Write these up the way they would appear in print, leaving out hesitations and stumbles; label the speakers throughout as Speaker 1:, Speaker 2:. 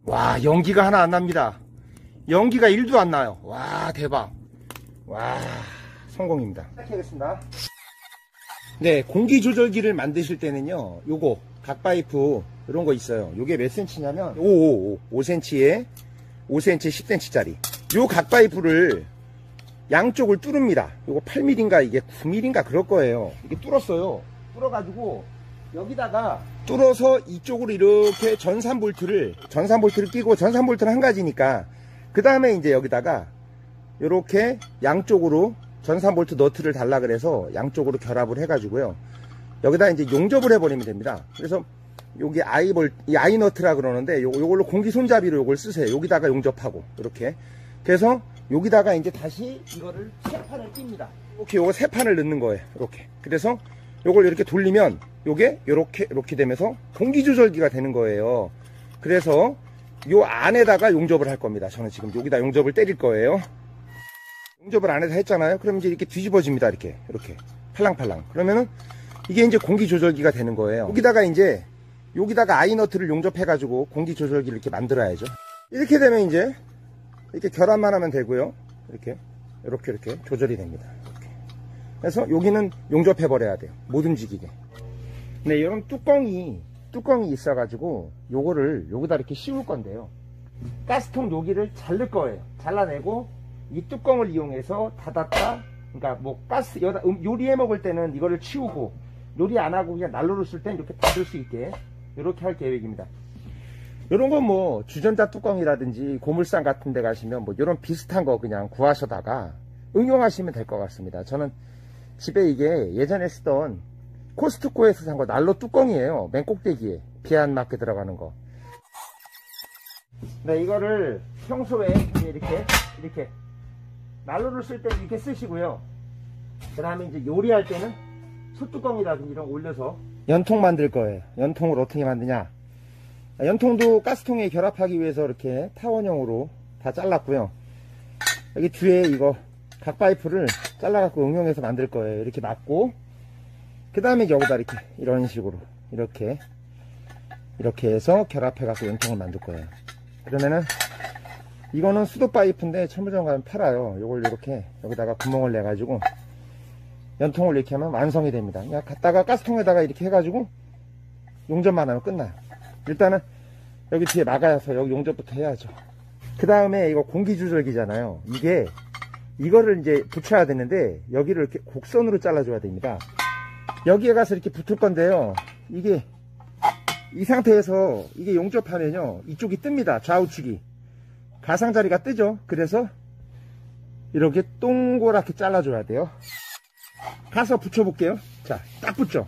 Speaker 1: 와, 연기가 하나 안 납니다. 연기가 1도 안 나요. 와, 대박. 와, 성공입니다. 시작하겠습니다. 네, 공기 조절기를 만드실 때는요, 요거 각파이프 이런 거 있어요. 요게 몇 cm냐면 5cm에 5cm 10cm짜리 요 각파이프를 양쪽을 뚫습니다. 요거 8mm인가 이게 9mm인가 그럴 거예요. 이게 뚫었어요. 뚫어가지고 여기다가 뚫어서 이쪽으로 이렇게 전산볼트를 끼고, 전산볼트는 한 가지니까 그 다음에 이제 여기다가 이렇게 양쪽으로 전산볼트 너트를 달라 그래서 양쪽으로 결합을 해가지고요. 여기다 이제 용접을 해버리면 됩니다. 그래서 여기 아이너트라 그러는데 요걸로 공기 손잡이로 요걸 쓰세요. 여기다가 용접하고 이렇게. 그래서 여기다가 이제 다시 이거를 세 판을 낍니다. 이렇게 요거 세 판을 넣는 거예요. 이렇게. 그래서 요걸 이렇게 돌리면 요게 이렇게 되면서 공기 조절기가 되는 거예요. 그래서 요 안에다가 용접을 할 겁니다. 저는 지금 여기다 용접을 때릴 거예요. 용접을 안에다 했잖아요. 그럼 이제 이렇게 뒤집어집니다. 이렇게 팔랑팔랑. 그러면은 이게 이제 공기 조절기가 되는 거예요. 여기다가 아이너트를 용접해 가지고 공기 조절기를 이렇게 만들어야죠. 이렇게 되면 이제 이렇게 결합만 하면 되고요. 이렇게 조절이 됩니다. 이렇게. 그래서 여기는 용접해 버려야 돼요. 못 움직이게. 네, 이런 뚜껑이 있어 가지고 요거를 여기다 이렇게 씌울 건데요. 가스통 여기를 자를 거예요. 잘라내고 이 뚜껑을 이용해서 닫았다. 그러니까 뭐 가스 요리해 먹을 때는 이거를 치우고, 요리 안 하고 그냥 난로를 쓸 땐 이렇게 닫을 수 있게 이렇게 할 계획입니다. 요런 건 뭐 주전자 뚜껑이라든지 고물상 같은 데 가시면 뭐 요런 비슷한 거 그냥 구하셔다가 응용하시면 될 것 같습니다. 저는 집에 이게 예전에 쓰던 코스트코에서 산 거 난로 뚜껑이에요. 맨 꼭대기에 비 안 맞게 들어가는 거. 네, 이거를 평소에 이렇게 난로를 쓸 때 이렇게 쓰시고요. 그 다음에 이제 요리할 때는 솥뚜껑이라든지 이런 거 올려서 연통 만들 거예요. 연통을 어떻게 만드냐. 연통도 가스통에 결합하기 위해서 이렇게 타원형으로 다 잘랐고요. 여기 뒤에 이거 각파이프를 잘라갖고 응용해서 만들 거예요. 이렇게 맞고, 그 다음에 여기다 이렇게 이런 식으로 이렇게 해서 결합해갖고 연통을 만들 거예요. 그러면은 이거는 수도 파이프인데 천부점 가면 팔아요. 요걸 이렇게 여기다가 구멍을 내가지고 연통을 이렇게 하면 완성이 됩니다. 그냥 갖다가 가스통에다가 이렇게 해가지고 용접만 하면 끝나요. 일단은 여기 뒤에 막아서 여기 용접부터 해야죠. 그 다음에 이거 공기조절기잖아요. 이거를 이제 붙여야 되는데 여기를 이렇게 곡선으로 잘라줘야 됩니다. 여기에 가서 이렇게 붙을 건데요. 이게 이 상태에서 이게 용접하면요, 이쪽이 뜹니다. 좌우측이 가상자리가 뜨죠. 그래서 이렇게 동그랗게 잘라줘야 돼요. 가서 붙여볼게요. 자, 딱 붙죠.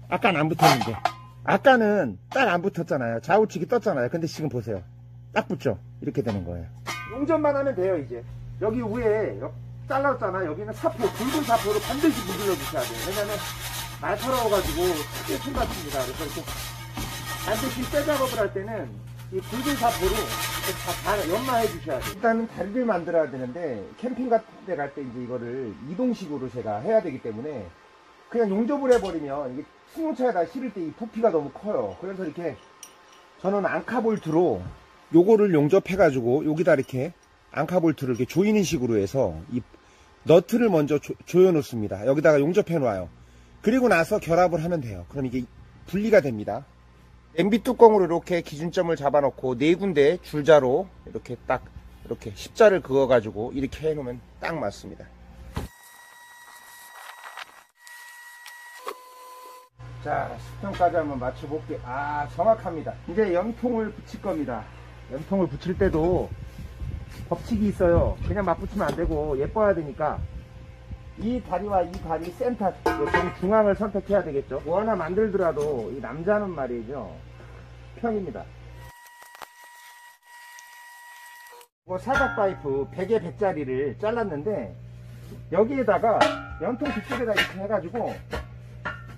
Speaker 1: 아까는 안 붙었는데, 아까는 딱 안 붙었잖아요. 좌우측이 떴잖아요. 근데 지금 보세요. 딱 붙죠. 이렇게 되는 거예요. 용접만 하면 돼요. 이제 여기 위에 잘랐잖아요. 여기는 사포, 굵은 사포로 반드시 문질러 주셔야 돼요. 왜냐면 날카로워가지고 크게 숨받칩니다. 그래서 이렇게 반드시 쇠 작업을 할 때는 이 굵은 사포로 다 연마해 주셔야 돼요. 일단은 다리를 만들어야 되는데, 캠핑 같은 데 갈 때 이제 이거를 이동식으로 제가 해야 되기 때문에 그냥 용접을 해버리면 이게 승용차에다 실을 때 이 부피가 너무 커요. 그래서 이렇게 저는 앙카볼트로 요거를 용접해가지고 여기다 이렇게 앙카볼트를 이렇게 조이는 식으로 해서 이 너트를 먼저 조여 놓습니다. 여기다가 용접해 놔요. 그리고 나서 결합을 하면 돼요. 그럼 이게 분리가 됩니다. 냄비 뚜껑으로 이렇게 기준점을 잡아 놓고 네 군데 줄자로 이렇게 딱 이렇게 십자를 그어 가지고 이렇게 해 놓으면 딱 맞습니다. 자, 10점까지 한번 맞춰 볼게요. 아, 정확합니다. 이제 연통을 붙일 겁니다. 연통을 붙일 때도 법칙이 있어요. 그냥 막 붙이면 안 되고 예뻐야 되니까 이 다리와 이 다리 센터, 중앙을 선택해야 되겠죠. 뭐 하나 만들더라도 이 남자는 말이죠, 평입니다. 뭐 사각 파이프 100에 100짜리를 잘랐는데 여기에다가 연통 뒤쪽에다 이렇게 해가지고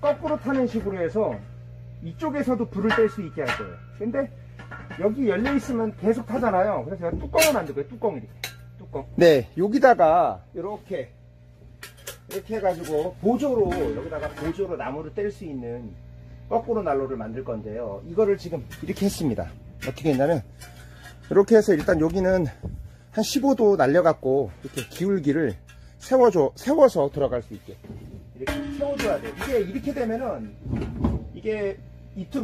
Speaker 1: 거꾸로 타는 식으로 해서 이쪽에서도 불을 뗄 수 있게 할 거예요. 근데 여기 열려 있으면 계속 타잖아요. 그래서 제가 뚜껑을 만들 거예요. 뚜껑 이렇게. 뚜껑. 네, 여기다가 이렇게 해가지고 여기다가 보조로 나무를 뗄 수 있는 거꾸로 난로를 만들 건데요. 이거를 지금 이렇게 했습니다. 어떻게 했냐면 이렇게 해서 일단 여기는 한 15도 날려갖고 이렇게 기울기를 세워서 들어갈 수 있게 이렇게 세워줘야 돼. 이게 이렇게 되면은 이게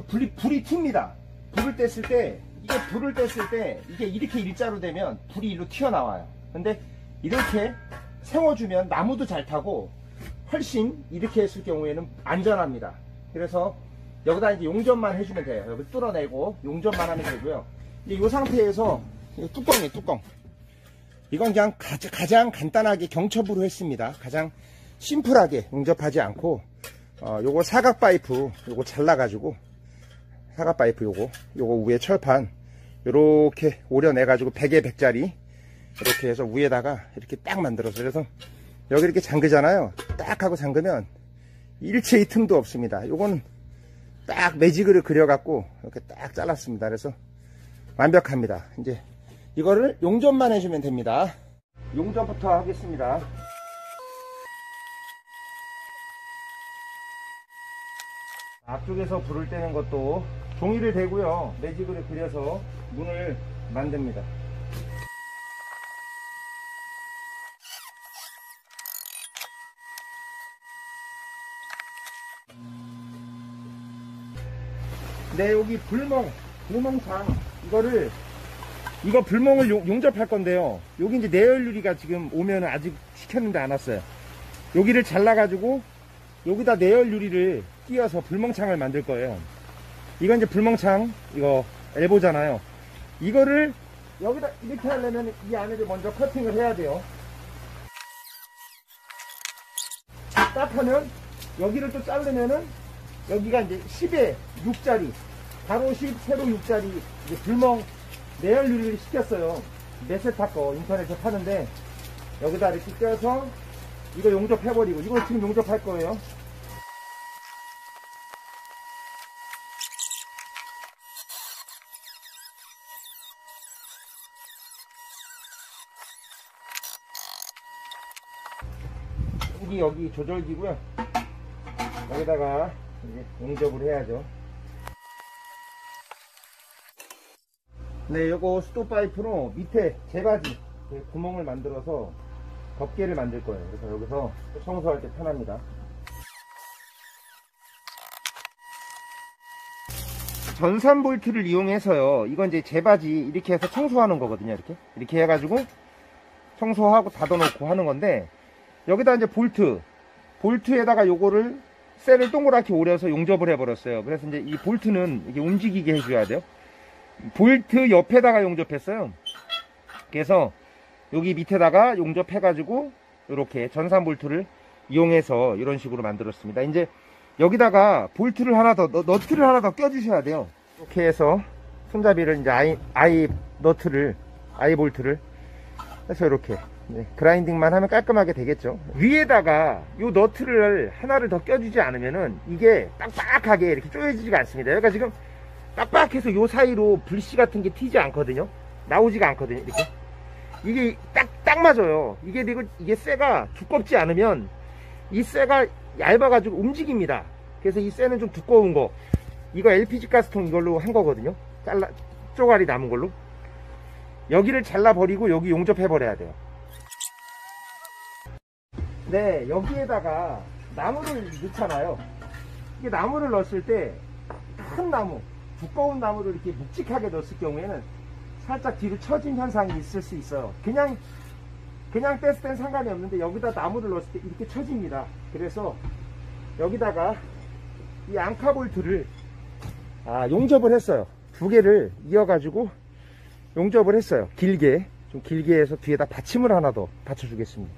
Speaker 1: 불이 튑니다. 불을 뗐을 때 이게 이렇게 일자로 되면 불이 일로 튀어나와요. 근데 이렇게 세워주면 나무도 잘 타고 훨씬 이렇게 했을 경우에는 안전합니다. 그래서 여기다 이제 용접만 해주면 돼요. 여기 뚫어내고 용접만 하면 되고요. 이제 이 상태에서 뚜껑이에요, 뚜껑. 이건 그냥 가장 간단하게 경첩으로 했습니다. 가장 심플하게 용접하지 않고 요거 사각 파이프 요거 잘라가지고 사각 파이프 요거 위에 철판 요렇게 오려내가지고 100에 100짜리 이렇게 해서 위에다가 이렇게 딱 만들어서 그래서 여기 이렇게 잠그잖아요. 딱 하고 잠그면 일체의 틈도 없습니다. 요거는 딱 매직을 그려갖고 이렇게 딱 잘랐습니다. 그래서 완벽합니다. 이제 이거를 용접만 해주면 됩니다. 용접부터 하겠습니다. 앞쪽에서 불을 떼는 것도 종이를 대고요. 매직을 그려서 문을 만듭니다. 네, 여기 불멍창 이거 불멍을 용접할 건데요. 여기 이제 내열유리가 지금 오면 아직 시켰는데 안 왔어요. 여기를 잘라가지고 여기다 내열유리를 끼워서 불멍창을 만들 거예요. 이건 이제 불멍창 이거 엘보잖아요. 이거를 여기다 이렇게 하려면 이 안에를 먼저 커팅을 해야 돼요. 딱 하면 여기를 또 자르면은 여기가 이제 10에 6짜리 가로 10 세로 6짜리 이제 불멍 내열 유리를 시켰어요. 메세타 거 인터넷에 파는데 여기다 이렇게 껴서 이거 용접해버리고 이거 지금 용접할 거예요. 여기 조절기고요. 여기다가 이제 용접을 해야죠. 네, 요거 수도 파이프로 밑에 제바지 구멍을 만들어서 덮개를 만들 거예요. 그래서 여기서 청소할 때 편합니다. 전산 볼트를 이용해서요. 이건 이제 제바지 이렇게 해서 청소하는 거거든요. 이렇게 해가지고 청소하고 닫아놓고 하는 건데 여기다 이제 볼트에다가 요거를 셀을 동그랗게 오려서 용접을 해버렸어요. 그래서 이제 이 볼트는 이게 움직이게 해줘야 돼요. 볼트 옆에다가 용접했어요. 그래서 여기 밑에다가 용접해가지고 이렇게 전산 볼트를 이용해서 이런 식으로 만들었습니다. 이제 여기다가 볼트를 하나 더, 너트를 하나 더 껴주셔야 돼요. 이렇게 해서 손잡이를 이제 아이 볼트를 해서 이렇게 그라인딩만 하면 깔끔하게 되겠죠. 위에다가 요 너트를 하나를 더 껴주지 않으면은 이게 빡빡하게 이렇게 조여지지가 않습니다. 여기가 지금 빡빡해서 요 사이로 불씨 같은 게 튀지 않거든요. 나오지가 않거든요. 이렇게 이게 딱 맞아요. 이게 쇠가 두껍지 않으면 이 쇠가 얇아가지고 움직입니다. 그래서 이 쇠는 좀 두꺼운 거 이거 LPG 가스통 이걸로 한 거거든요. 쪼가리 남은 걸로 여기를 잘라버리고 여기 용접해버려야 돼요. 네, 여기에다가 나무를 넣잖아요. 이게 나무를 넣었을 때 큰 나무, 두꺼운 나무를 이렇게 묵직하게 넣었을 경우에는 살짝 뒤로 처진 현상이 있을 수 있어요. 그냥 뗐을 땐 상관이 없는데 여기다 나무를 넣었을 때 이렇게 처집니다. 그래서 여기다가 이 앙카볼트를 용접을 했어요. 두 개를 이어가지고 용접을 했어요. 좀 길게 해서 뒤에다 받침을 하나 더 받쳐주겠습니다.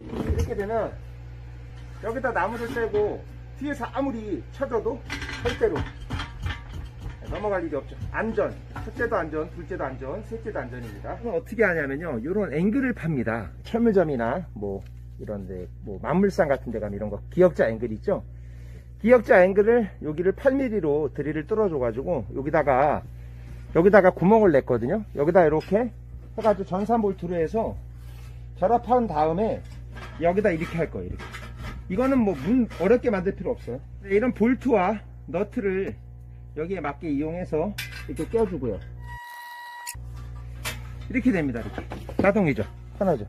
Speaker 1: 이렇게 되면 여기다 나무를 떼고 뒤에서 아무리 쳐져도 절대로 넘어갈 일이 없죠. 안전, 첫째도 안전, 둘째도 안전, 셋째도 안전입니다. 그럼 어떻게 하냐면요, 이런 앵글을 팝니다. 철물점이나 뭐 이런데 뭐 만물상 같은 데 가면 이런 거 기역자 앵글 있죠. 기역자 앵글을 여기를 8mm로 드릴을 뚫어줘 가지고 여기다가 구멍을 냈거든요. 여기다 이렇게 해가지고 전산 볼트로 해서 결합한 다음에 여기다 이렇게 할 거예요. 이거는 뭐 어렵게 만들 필요 없어요. 이런 볼트와 너트를 여기에 맞게 이용해서 이렇게 껴주고요. 이렇게 됩니다. 이렇게 자동이죠. 편하죠.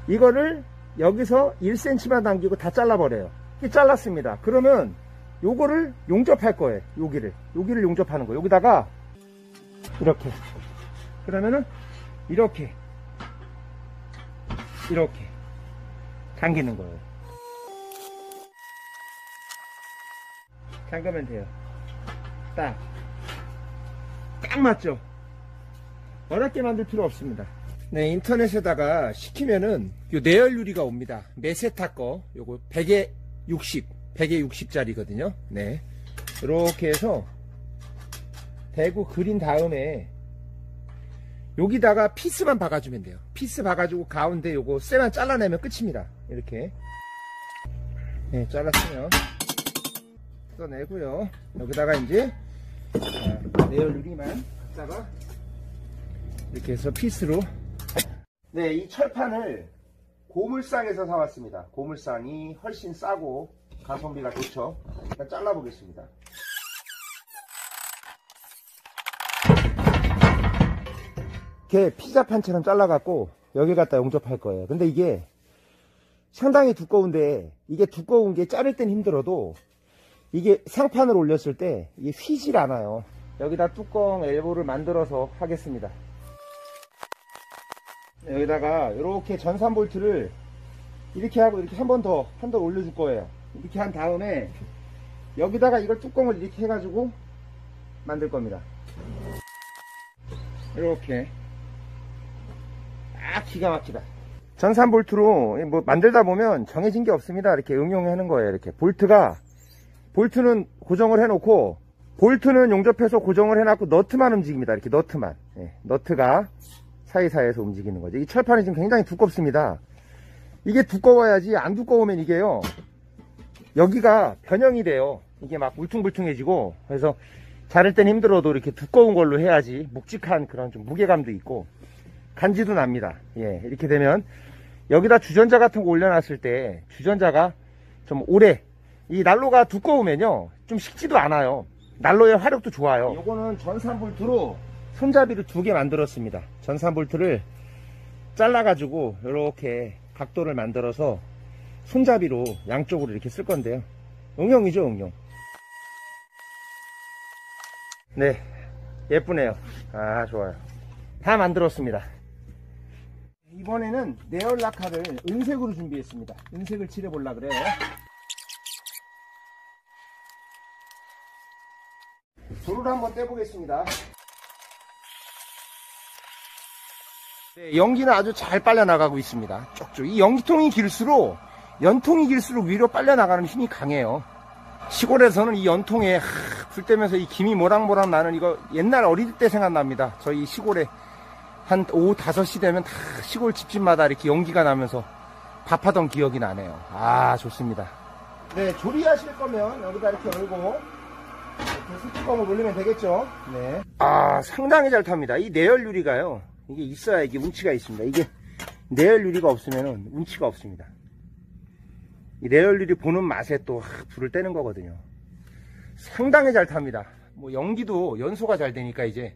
Speaker 1: 이거를 여기서 1cm만 당기고 다 잘라버려요. 이렇게 잘랐습니다. 그러면 요거를 용접할 거예요. 여기를 용접하는 거예요. 여기다가 이렇게, 그러면은 이렇게 당기는 거예요. 잠그면 돼요. 딱 맞죠? 어렵게 만들 필요 없습니다. 네, 인터넷에다가 시키면은 요 내열 유리가 옵니다. 메세타 거 요거 100에 60짜리거든요. 네, 이렇게 해서 대고 그린 다음에 여기다가 피스만 박아주면 돼요. 피스 박아주고 가운데 요거 쇠만 잘라내면 끝입니다. 이렇게. 네, 잘랐으면 뜯어내고요. 여기다가 이제 내열 유리만 갖다가 이렇게 해서 피스로. 네, 이 철판을 고물상에서 사왔습니다. 고물상이 훨씬 싸고 가성비가 좋죠. 일단 잘라보겠습니다. 이렇게 피자판처럼 잘라갖고 여기 갖다 용접할 거예요. 근데 이게 상당히 두꺼운데, 이게 두꺼운 게 자를 땐 힘들어도 이게 상판을 올렸을 때 이게 휘질 않아요. 여기다 뚜껑 엘보를 만들어서 하겠습니다. 여기다가 이렇게 전산 볼트를 이렇게 하고 이렇게 한 번 더 올려줄 거예요. 이렇게 한 다음에 여기다가 이걸 뚜껑을 이렇게 해가지고 만들 겁니다. 이렇게 기가 막히다. 전산 볼트로 뭐 만들다 보면 정해진 게 없습니다. 이렇게 응용하는 거예요. 이렇게 볼트는 고정을 해놓고, 볼트는 용접해서 고정을 해놨고 너트만 움직입니다. 이렇게 너트만. 네, 너트가 사이사이에서 움직이는 거죠. 이 철판이 지금 굉장히 두껍습니다. 이게 두꺼워야지, 안 두꺼우면 이게요, 여기가 변형이 돼요. 이게 막 울퉁불퉁해지고. 그래서 자를 땐 힘들어도 이렇게 두꺼운 걸로 해야지 묵직한 그런 좀 무게감도 있고 간지도 납니다. 예, 이렇게 되면 여기다 주전자 같은 거 올려놨을 때 주전자가 좀 오래, 이 난로가 두꺼우면요 좀 식지도 않아요. 난로의 화력도 좋아요. 요거는 전산 볼트로 손잡이를 2개 만들었습니다. 전산 볼트를 잘라가지고 이렇게 각도를 만들어서 손잡이로 양쪽으로 이렇게 쓸 건데요. 응용이죠, 응용. 네, 예쁘네요. 아, 좋아요. 다 만들었습니다. 이번에는 내열 낙하를 은색으로 준비했습니다. 은색을 칠해보려고 그래요. 조를 한번 떼보겠습니다. 네, 연기는 아주 잘 빨려나가고 있습니다. 쭉쭉. 이 연기통이 길수록, 연통이 길수록 위로 빨려나가는 힘이 강해요. 시골에서는 이 연통에 불 때면서 이 김이 모락모락 나는 이거 옛날 어릴 때 생각납니다. 저희 시골에 한 오후 5시 되면 다 시골 집집마다 이렇게 연기가 나면서 밥하던 기억이 나네요. 아, 좋습니다. 네, 조리하실 거면 여기다 이렇게 열고 이렇게 수뚜껑을 올리면 되겠죠. 네. 아, 상당히 잘 탑니다. 이 내열 유리가요, 이게 있어야 이게 운치가 있습니다. 이게 내열 유리가 없으면 운치가 없습니다. 이 내열 유리 보는 맛에 또 불을 떼는 거거든요. 상당히 잘 탑니다. 뭐 연기도 연소가 잘 되니까 이제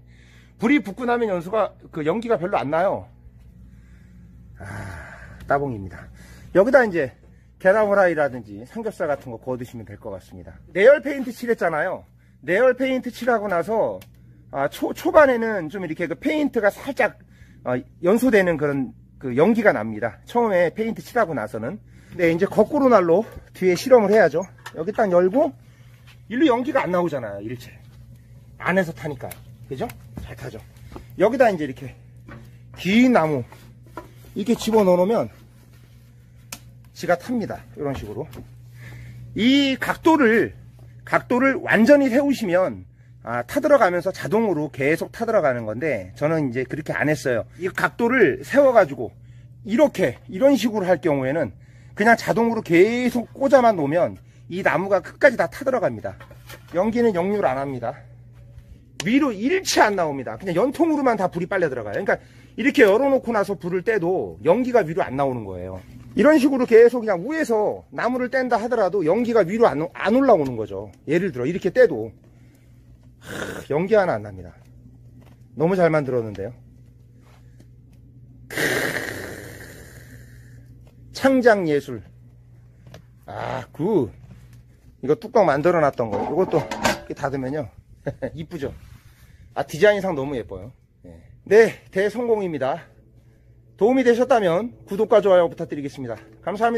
Speaker 1: 불이 붙고 나면 연기가 별로 안 나요. 따봉입니다. 여기다 이제 계란 후라이라든지 삼겹살 같은 거 구워 드시면 될 것 같습니다. 내열 페인트 칠했잖아요. 내열 페인트 칠하고 나서 초반에는 좀 이렇게 그 페인트가 살짝 연소되는 그런 그 연기가 납니다. 처음에 페인트 칠하고 나서는. 네, 이제 거꾸로 날로 뒤에 실험을 해야죠. 여기 딱 열고 일로 연기가 안 나오잖아요. 일체 안에서 타니까, 그죠? 잘 타죠. 여기다 이제 이렇게 긴 나무 이렇게 집어넣어 놓으면 지가 탑니다. 이런 식으로. 이 각도를 완전히 세우시면 타들어가면서 자동으로 계속 타들어가는 건데, 저는 이제 그렇게 안 했어요. 이 각도를 세워가지고 이런 식으로 할 경우에는 그냥 자동으로 계속 꽂아만 놓으면 이 나무가 끝까지 다 타들어갑니다. 연기는 역류를 안 합니다. 위로 일치 안 나옵니다. 그냥 연통으로만 다 불이 빨려 들어가요. 그러니까 이렇게 열어놓고 나서 불을 떼도 연기가 위로 안 나오는 거예요. 이런 식으로 계속 그냥 위에서 나무를 뗀다 하더라도 연기가 위로 안 올라오는 거죠. 예를 들어 이렇게 떼도 연기 하나 안 납니다. 너무 잘 만들었는데요. 창작예술. 아, 이거 뚜껑 만들어 놨던 거. 이것도 이렇게 닫으면요. 이쁘죠? 아, 디자인상 너무 예뻐요. 네, 대성공입니다. 도움이 되셨다면 구독과 좋아요 부탁드리겠습니다. 감사합니다.